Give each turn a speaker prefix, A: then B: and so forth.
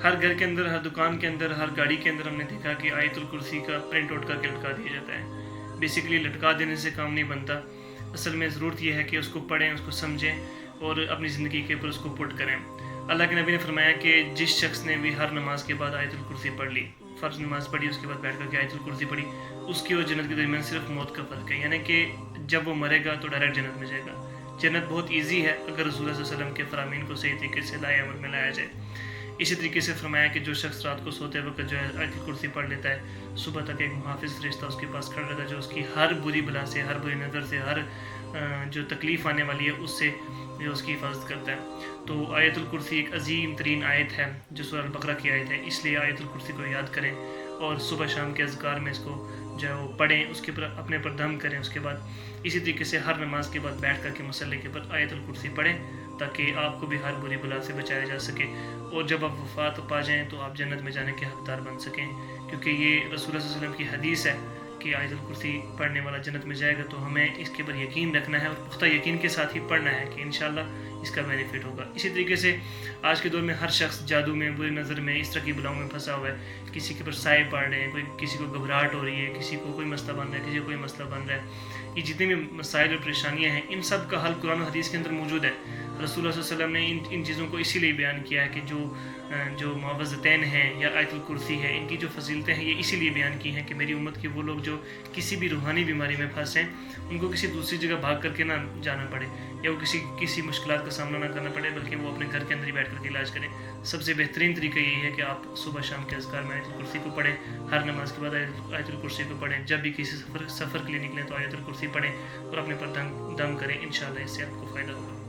A: ہر گھر کے اندر، ہر دکان کے اندر، ہر گاڑی کے اندر ہم نے دیکھا کہ آیت الکرسی کا پرنٹ آؤٹ کر کے لٹکا دیا جاتا ہے۔ بیسیکلی لٹکا دینے سے کام نہیں بنتا، اصل میں ضرورت یہ ہے کہ اس کو پڑھیں، اس کو سمجھیں اور اپنی زندگی کے اوپر اس کو پٹ کریں۔ اللہ کے نبی نے فرمایا کہ جس شخص نے بھی ہر نماز کے بعد آیت الکرسی پڑھ لی، فرض نماز پڑھی اس کے بعد بیٹھ کر کے آیت الکرسی پڑھی، اس کی اور جنت کے درمیان صرف موت کا فرق ہے، یعنی کہ جب وہ مرے گا تو ڈائریکٹ جنت میں جائے گا۔ جنت بہت ایزی ہے اگر رسول اللہ صلی اللہ علیہ وسلم کے فرامین کو صحیح طریقے سے لائے عمل میں لایا جائے۔ اسی طریقے سے فرمایا کہ جو شخص رات کو سوتے وقت جو ہے آیت الکرسی پڑھ لیتا ہے، صبح تک ایک محافظ فرشتہ اس کے پاس کھڑا رہتا ہے جو اس کی ہر بری بلا سے، ہر بری نظر سے، ہر جو تکلیف آنے والی ہے اس سے جو اس کی حفاظت کرتا ہے۔ تو آیت الکرسی ایک عظیم ترین آیت ہے جو سورہ البقرہ کی آیت ہے، اس لیے آیت الکرسی کو یاد کریں اور صبح شام کے اذکار میں اس کو جو ہے وہ پڑھیں، اس کے اوپر اپنے پر دم کریں۔ اس کے بعد اسی طریقے سے ہر نماز کے بعد بیٹھ کر کے مصلی کے اوپر آیت الکرسی پڑھیں تاکہ آپ کو بھی ہر بری بلا سے بچایا جا سکے، اور جب آپ وفات پا جائیں تو آپ جنت میں جانے کے حقدار بن سکیں، کیونکہ یہ رسول اللہ صلی اللہ علیہ وسلم کی حدیث ہے کہ آیت الکرسی پڑھنے والا جنت میں جائے گا۔ تو ہمیں اس کے اوپر یقین رکھنا ہے اور پختہ یقین کے ساتھ ہی پڑھنا ہے کہ انشاءاللہ اس کا بینیفٹ ہوگا۔ اسی طریقے سے آج کے دور میں ہر شخص جادو میں، بری نظر میں، اس طرح کی بلاؤں میں پھنسا ہوا ہے، کسی کے اوپر سائے پڑھ رہے ہیں، کوئی کسی کو گھبراہٹ ہو رہی ہے، کسی کو کوئی مسئلہ بن رہا ہے، کسی کو کوئی مسئلہ بن رہا ہے۔ یہ جتنے بھی مسائل اور پریشانیاں ہیں ان سب کا حل قرآن و حدیث کے اندر موجود ہے۔ رسول اللہ صلی اللہ علیہ وسلم نے ان چیزوں کو اسی لیے بیان کیا ہے کہ جو معوذتین ہیں یا آیت الکرسی ہے، ان کی جو فضیلتیں ہیں یہ اسی لیے بیان کی ہیں کہ میری امت کے وہ لوگ جو کسی بھی روحانی بیماری میں پھنسے ہیں ان کو کسی دوسری جگہ بھاگ کر کے نہ جانا پڑے، یا وہ کسی مشکلات کا سامنا نہ کرنا پڑے، بلکہ وہ اپنے گھر کے اندر ہی بیٹھ کر کے علاج کریں۔ سب سے بہترین طریقہ یہی ہے کہ آپ صبح شام کے اذکار میں آیت الکرسی کو پڑھیں، ہر نماز کے بعد آیت الکرسی کو پڑھیں، جب بھی کسی سفر کے لیے نکلیں تو آیت الکرسی پڑھیں اور اپنے پر دم کریں، انشاءاللہ اس سے آپ کو فائدہ ہوگا۔